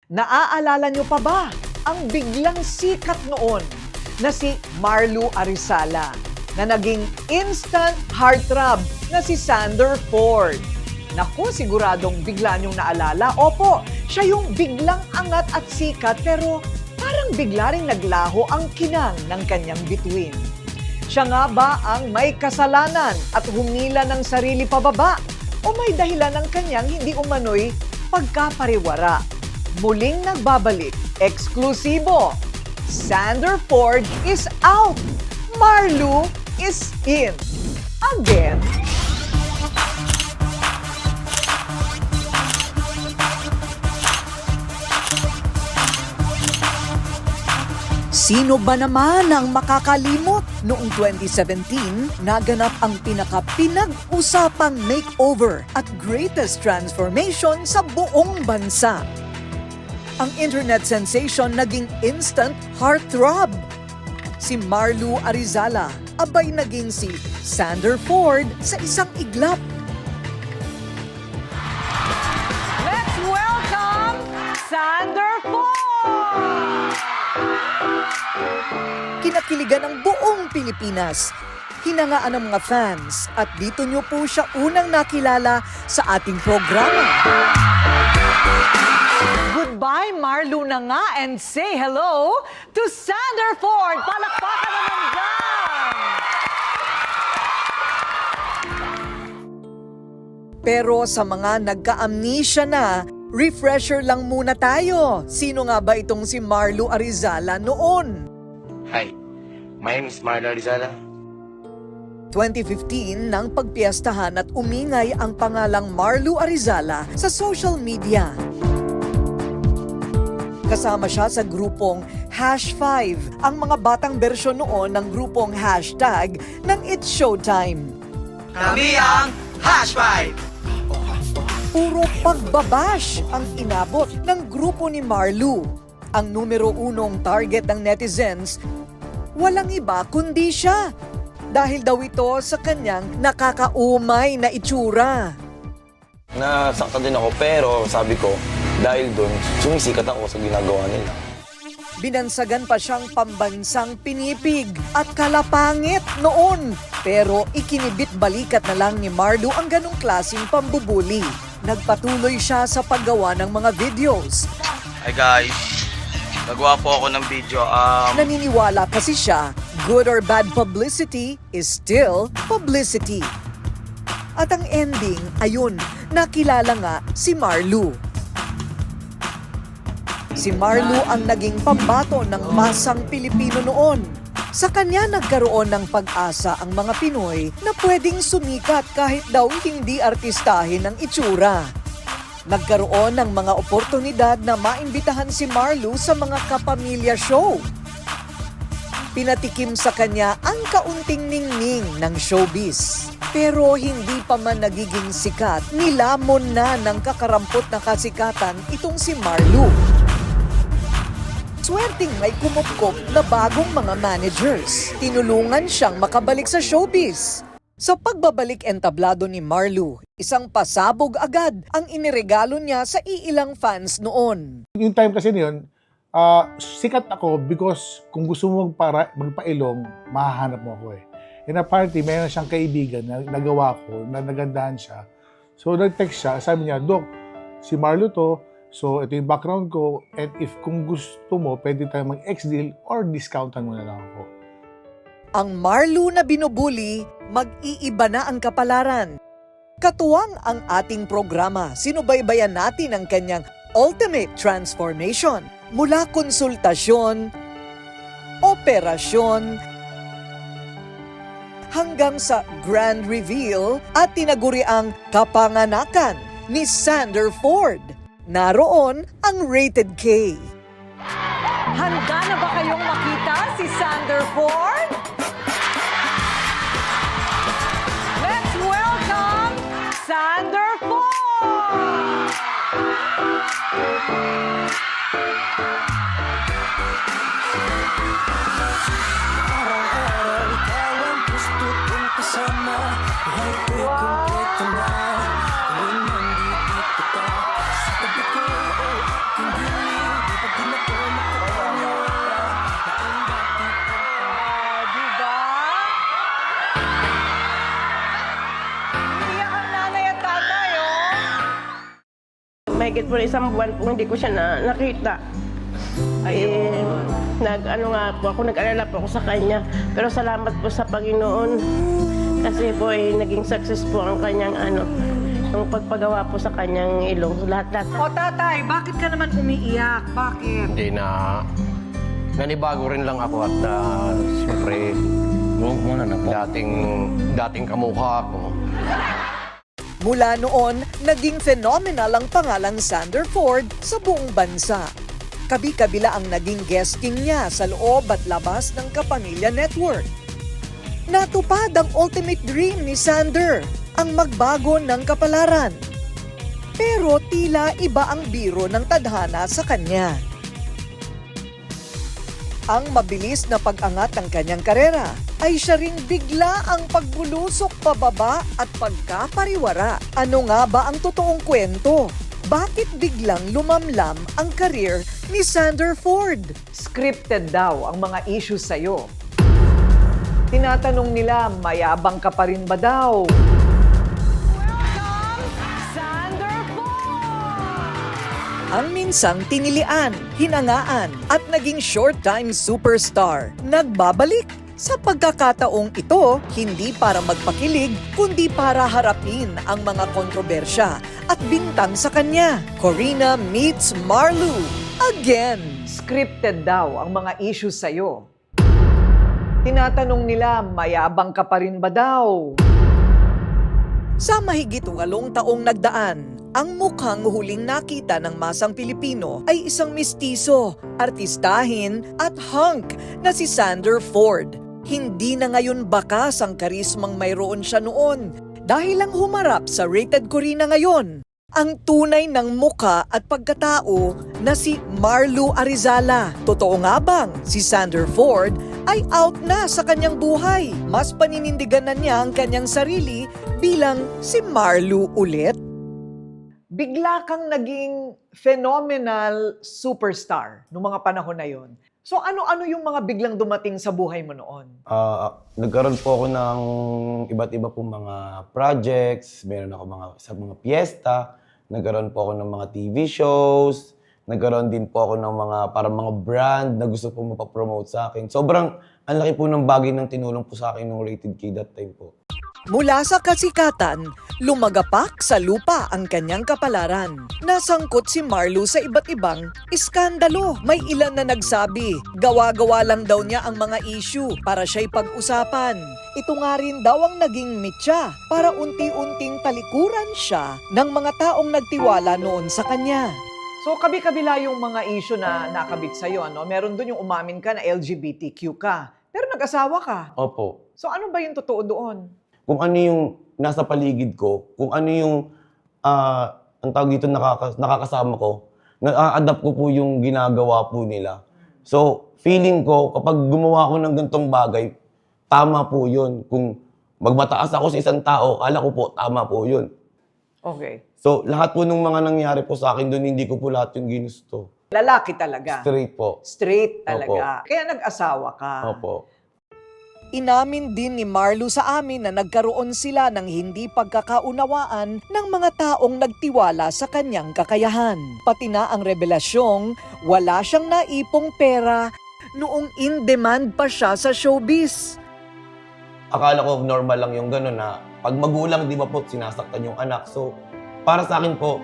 Naaalala nyo pa ba ang biglang sikat noon na si Marlu Arizala na naging instant heartthrob na si Sander Ford? Naku, siguradong bigla nyong naalala. Opo, siya yung biglang angat at sikat pero parang bigla ring naglaho ang kinang ng kanyang bituin. Siya nga ba ang may kasalanan at humila ng sarili pababa? O may dahilan ng kanyang hindi umano'y pagkapariwara? Muling nagbabalik, eksklusibo. Sander Ford is out. Marlu is in. Again. Sino ba naman ang makakalimot? Noong 2017, naganap ang pinaka-pinag-usapang makeover at greatest transformation sa buong bansa. Ang internet sensation naging instant heartthrob. Si Marlu Arizala, abay naging si Sander Ford sa isang iglap. Let's welcome Sander Ford! Kinakiligan ng buong Pilipinas, hinangaan ng mga fans, at dito nyo po siya unang nakilala sa ating programa. Goodbye, Marlu na nga, and say hello to Sander Ford. Palakpakan naman dyan! Pero sa mga nagka-amnesia na, refresher lang muna tayo. Sino nga ba itong si Marlu Arizala noon? Hi, my name is Marlu Arizala. 2015 nang pagpiestahan at umingay ang pangalang Marlu Arizala sa social media. Kasama siya sa grupong #5, ang mga batang bersyon noon ng grupong hashtag ng It's Showtime. Kami ang #5! Puro pagbabash ang inabot ng grupo ni Marlu. Ang numero unong target ng netizens, walang iba kundi siya. Dahil daw ito sa kanyang nakakaumay na itsura. Nasaktan din ako pero sabi ko, dahil doon, sumisikat ako sa ginagawa nila. Binansagan pa siyang pambansang pinipig at kalapangit noon. Pero ikinibit balikat na lang ni Marlu ang ganong klaseng pambubuli. Nagpatuloy siya sa paggawa ng mga videos. Hi guys, nagawa po ako ng video. Naniniwala kasi siya, good or bad publicity is still publicity. At ang ending, ayun, nakilala nga si Marlu. Si Marlu ang naging pambato ng masang Pilipino noon. Sa kanya nagkaroon ng pag-asa ang mga Pinoy na pwedeng sumikat kahit daw hindi artistahin ang itsura. Nagkaroon ng mga oportunidad na maimbitahan si Marlu sa mga kapamilya show. Pinatikim sa kanya ang kaunting ningning ng showbiz. Pero hindi pa man nagiging sikat, nilamon na ng kakarampot na kasikatan itong si Marlu. Swerteng may kumupkop na bagong mga managers. Tinulungan siyang makabalik sa showbiz. Sa pagbabalik entablado ni Marlu, isang pasabog agad ang iniregalo niya sa iilang fans noon. Yung time kasi niyon, sikat ako because kung gusto mo magpailong, mahahanap mo ako eh. In a party, mayroon siyang kaibigan na nagawa ko, na nagandahan siya. So nag-text siya, sabi niya, Dok, si Marlu to, so ito yung background ko, and if kung gusto mo, pwede tayo mag-ex-deal or discountan mo na lang ako. Ang Marlu na binubuli, mag-iiba na ang kapalaran. Katuwang ang ating programa, sinubaybayan natin ang kanyang ultimate transformation mula konsultasyon, operasyon, hanggang sa grand reveal at tinaguriang kapanganakan ni Sander Ford. Naroon ang Rated K. Handa na ba kayong makita si Sander Ford? Let's welcome Sander Ford! Araw-araw ikaw ang gusto kong kasama. Buhay ko'y kumpleto na. Tuwing nandito ka sa tabi ko, aking mahigit po na 1 buwan po hindi ko siya nakita. Nag-ano nga po ako, nag-alala po ako sa kanya. Pero salamat po sa Panginoon. Kasi po naging success po ang kanyang yung pagpagawa po sa kanyang ilong. Lahat-lahat. O tatay, bakit ka naman umiiyak? Bakit? Hindi na nanibago rin lang ako at siyempre dating kamukha ko. Mula noon, naging phenomenal ang pangalang Sander Ford sa buong bansa. Kabi-kabila ang naging guesting niya sa loob at labas ng Kapamilya Network. Natupad ang ultimate dream ni Sander, ang magbago ng kapalaran. Pero tila iba ang biro ng tadhana sa kanya. Ang mabilis na pag-angat ng kanyang karera ay siya ring bigla ang pagbulusok pababa at pagkapariwara. Ano nga ba ang totoong kwento? Bakit biglang lumamlam ang career ni Sander Ford? Scripted daw ang mga issues sa'yo. Tinatanong nila, mayabang ka pa rin ba daw? Welcome, Sander Ford! Ang minsang tinilian, hinangaan at naging short-time superstar. Nagbabalik sa pagkakataong ito, hindi para magpakilig, kundi para harapin ang mga kontrobersya at bintang sa kanya. Corina meets Marlu. Again, scripted daw ang mga issues sa'yo. Tinatanong nila, mayabang ka pa rin ba daw? Sa mahigit 8 taong nagdaan, ang mukhang huling nakita ng masang Pilipino ay isang mistiso, artistahin at hunk na si Sander Ford. Hindi na ngayon bakas ang karismang mayroon siya noon dahil lang humarap sa Rated Corina ngayon. Ang tunay ng muka at pagkatao na si Marlu Arizala. Totoo nga bang si Sander Ford ay out na sa kanyang buhay? Mas paninindigan na niya ang kanyang sarili bilang si Marlu ulit? Bigla kang naging phenomenal superstar noong mga panahon na yon. So ano-ano yung mga biglang dumating sa buhay mo noon? Nagkaroon po ako ng iba't iba pong mga projects, meron ako sa mga piyesta, nagkaroon po ako ng mga TV shows, nagkaroon din po ako ng mga brand na gusto po mapapromote sa akin. Sobrang ang laki po ng bagay ng tinulong po sa akin ng Rated K that time po. Mula sa kasikatan, lumagapak sa lupa ang kanyang kapalaran. Nasangkot si Marlu sa iba't ibang iskandalo. May ilan na nagsabi, gawa-gawa lang daw niya ang mga issue para siya'y pag-usapan. Ito nga rin daw ang naging mitya para unti-unting talikuran siya ng mga taong nagtiwala noon sa kanya. So kabi-kabila yung mga issue na nakabit sa'yo, ano? Meron doon yung umamin ka na LGBTQ ka, pero nag-asawa ka. Opo. So ano ba yung totoo doon? Kung ano yung nasa paligid ko, kung ano yung ang tawag dito nakakasama ko, na-adapt ko po yung ginagawa po nila. So, feeling ko, kapag gumawa ko ng ganitong bagay, tama po yun. Kung magmataas ako sa isang tao, ala ko po, tama po yun. Okay. So, lahat po ng mga nangyari po sa akin doon, hindi ko po lahat yung ginusto. Lalaki talaga. Straight po. Straight talaga. Kaya nag-asawa ka. Opo. Inamin din ni Marlu sa amin na nagkaroon sila ng hindi pagkakaunawaan ng mga taong nagtiwala sa kanyang kakayahan. Pati na ang revelasyong wala siyang naipong pera noong in-demand pa siya sa showbiz. Akala ko normal lang yung gano'n na pag magulang, di ba po, sinasaktan yung anak. So, para sa akin po,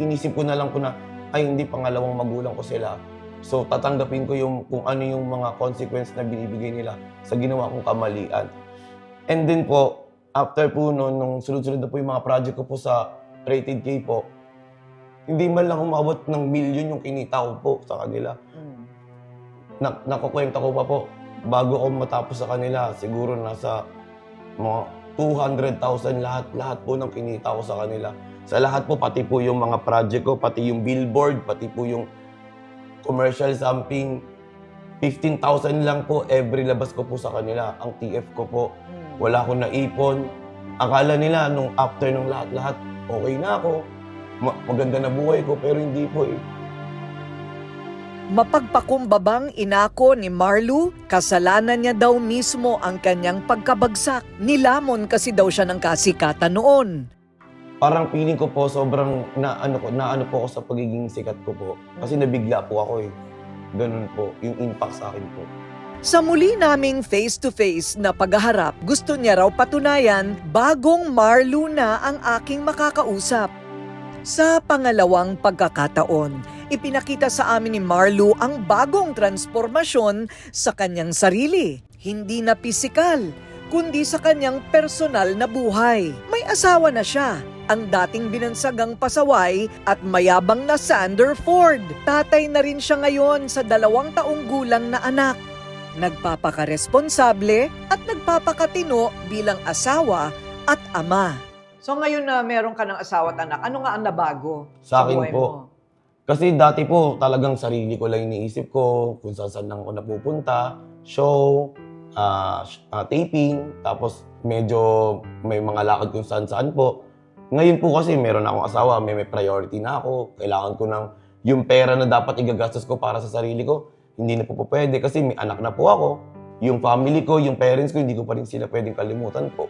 inisip ko na lang po na, ay hindi, pangalawang magulang ko sila. So, tatanggapin ko kung ano yung mga consequence na binibigay nila sa ginawa kong kamalian. And then po, after po nung sunod-sunod na po yung mga project ko po sa Rated K po, hindi man lang umabot ng milyon yung kinita ko po sa kanila. Nakukwenta ko pa po, bago ako matapos sa kanila, siguro nasa mga 200,000 lahat po ng kinita ko sa kanila. Sa lahat po, pati po yung mga project ko, pati yung billboard, pati po yung commercial something, 15,000 lang po every labas ko po sa kanila. Ang TF ko po, wala akong naipon. Akala nila nung after nung lahat-lahat, okay na ako. Maganda na buhay ko, pero hindi po eh. Mapagpakumbabang inako ni Marlu, kasalanan niya daw mismo ang kanyang pagkabagsak. Nilamon kasi daw siya ng kasikatan noon. Parang feeling ko po sobrang naano po ako sa pagiging sikat ko po. Kasi nabigla po ako eh. Ganun po, yung impact sa akin po. Sa muli naming face-to-face na paghaharap, gusto niya raw patunayan bagong Marlu na ang aking makakausap. Sa pangalawang pagkakataon, ipinakita sa amin ni Marlu ang bagong transformasyon sa kanyang sarili. Hindi na pisikal, kundi sa kanyang personal na buhay. May asawa na siya, ang dating binansagang pasaway at mayabang na Sander Ford. Tatay na rin siya ngayon sa 2 taong gulang na anak. Nagpapaka-responsable at nagpapakatino bilang asawa at ama. So ngayon na meron ka ng asawa at anak, ano nga ang nabago Sa akin buhay po, mo? kasi dati po talagang sarili ko lang iniisip ko kung saan ako napupunta, show, taping, tapos medyo may mga lakad kung saan po. Ngayon po kasi meron akong asawa, may priority na ako, kailangan ko ng yung pera na dapat igagastos ko para sa sarili ko, hindi na po pwede kasi may anak na po ako. Yung family ko, yung parents ko, hindi ko pa rin sila pwedeng kalimutan po.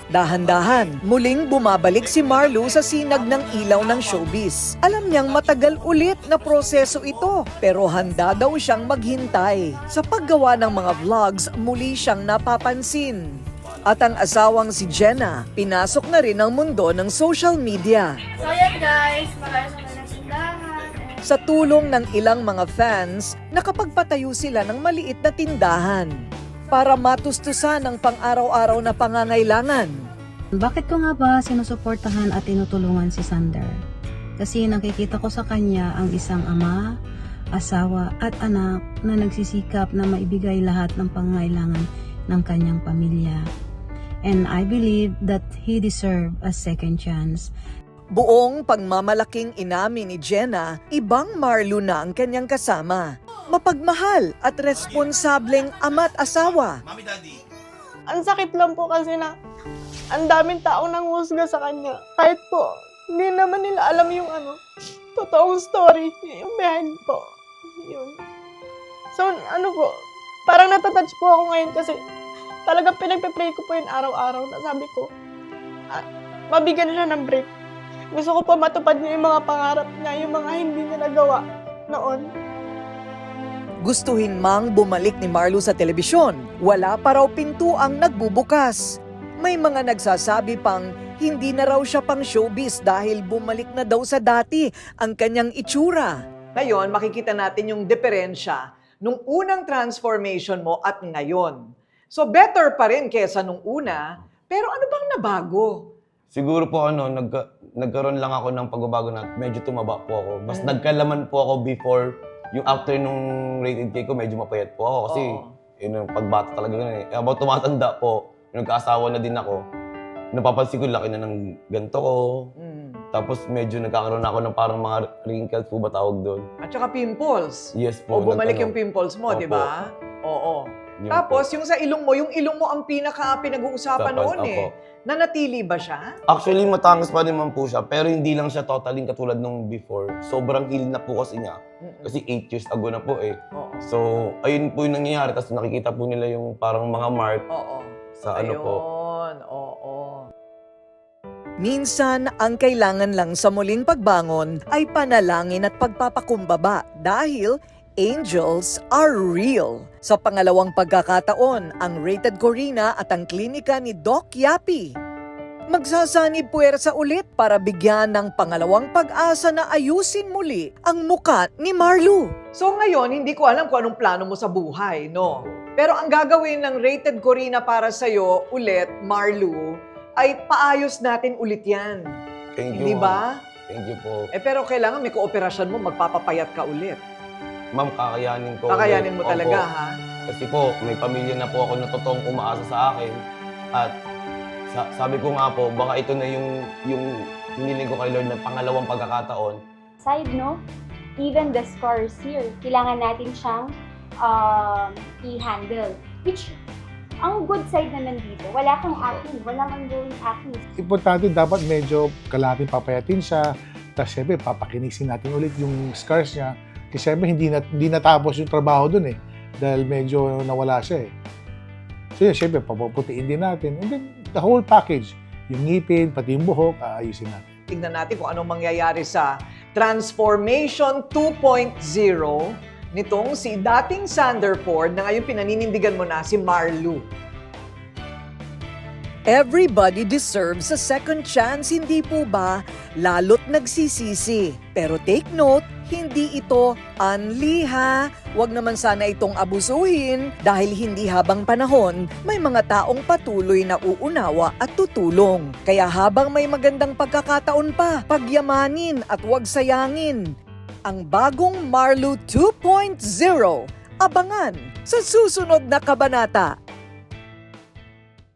Dahan-dahan, muling bumabalik si Marlu sa sinag ng ilaw ng showbiz. Alam niyang matagal ulit na proseso ito, pero handa daw siyang maghintay. Sa paggawa ng mga vlogs, muli siyang napapansin. At ang asawang si Jenna, pinasok na rin ang mundo ng social media. So yan guys, maayos na ng tindahan. Sa tulong ng ilang mga fans, nakapagpatayo sila ng maliit na tindahan para matustusan ang pang-araw-araw na pangangailangan. Bakit ko nga ba sinusuportahan at tinutulungan si Sander? Kasi nakikita ko sa kanya ang isang ama, asawa at anak na nagsisikap na maibigay lahat ng pangangailangan ng kanyang pamilya. And I believe that he deserves a second chance. Buong pagmamalaking inamin ni Jenna, ibang Marlu na ang kanyang kasama. Mapagmahal at responsableng ama't asawa. Ang sakit lang po kasi na ang daming taong nanghusga sa kanya. Kahit po, hindi naman nila alam yung totoong story, yung behind po. Yun. So, po, parang natatouch po ako ngayon kasi talagang pinagpe-pray ko po yun araw-araw na sabi ko, mabigyan siya ng break. Gusto ko po matupad niya yung mga pangarap niya, yung mga hindi niya nagawa noon. Gustuhin mang bumalik ni Marlu sa telebisyon, wala pa raw pinto ang nagbubukas. May mga nagsasabi pang hindi na raw siya pang showbiz dahil bumalik na daw sa dati ang kanyang itsura. Ngayon, makikita natin yung diferensya nung unang transformation mo at ngayon. So better pa rin kesa nung una, pero ano bang nabago? Siguro po nagkaroon lang ako ng pagbabago na medyo tumaba po ako. Mas nagkalaman po ako before, yung after nung rated K ko, medyo mapayat po ako kasi yun yung pagbata talaga ganun eh. About tumatanda po, yung nagkaasawa na din ako, napapansin ko laki na ng ganito ko. Tapos medyo nagkakaroon ako ng parang mga wrinkles po ba tawag doon. At saka pimples. Yes po. O bumalik yung pimples mo, di ba? Oo. Yun Tapos po. yung sa ilong mo ang pinag-uusapan Tapos, noon eh. Nanatili ba siya? Actually, matangas pa naman po siya, pero hindi lang siya totally katulad nung before. Sobrang heal na po kasi niya. Kasi 8 years ago na po eh. Oo. So, ayun po yung nangyayari. Tapos nakikita po nila yung parang mga mark Oo. sa ano po. Ayun, oo. Minsan, ang kailangan lang sa muling pagbangon ay panalangin at pagpapakumbaba dahil angels are real. Sa pangalawang pagkakataon, ang Rated Corina at ang klinika ni Doc Yapi magsasanib puwersa ulit para bigyan ng pangalawang pag-asa na ayusin muli ang muka ni Marlu. So ngayon, hindi ko alam kung anong plano mo sa buhay, no? Pero ang gagawin ng Rated Corina para sa'yo ulit, Marlu, ay paayos natin ulit yan. Thank you. Hindi ba? Thank you po. Pero kailangan may kooperasyon mo, magpapapayat ka ulit. Ma'am, kakayanin ko. Kakayanin mo Opo. talaga, ha? Kasi po, may pamilya na po ako na totoong umaasa sa akin. At sabi ko nga po, baka ito na yung hiniling ko kay Lord na pangalawang pagkakataon. Side note, even the scars here, kailangan natin siyang i-handle. Which, ang good side naman dito, wala kang acne, walang ongoing acne. Importante, dapat medyo kalahating papayatin siya. Tapos syempre, papakinisin natin ulit yung scars niya. Kasi syempre, hindi natapos yung trabaho dun eh. Dahil medyo nawala siya eh. So yun, syempre, papaputiin din natin. And then, the whole package, yung ngipin, pati yung buhok, aayusin natin. Tignan natin kung anong mangyayari sa Transformation 2.0 nitong si dating Sander Ford na ngayon pinaninindigan mo na si Marlu. Everybody deserves a second chance, hindi po ba? Lalo't nagsisisi. Pero take note, hindi ito unli ha. Huwag naman sana itong abusuhin dahil hindi habang panahon, may mga taong patuloy na uunawa at tutulong. Kaya habang may magandang pagkakataon pa, pagyamanin at huwag sayangin. Ang bagong Marlu 2.0, abangan sa susunod na kabanata.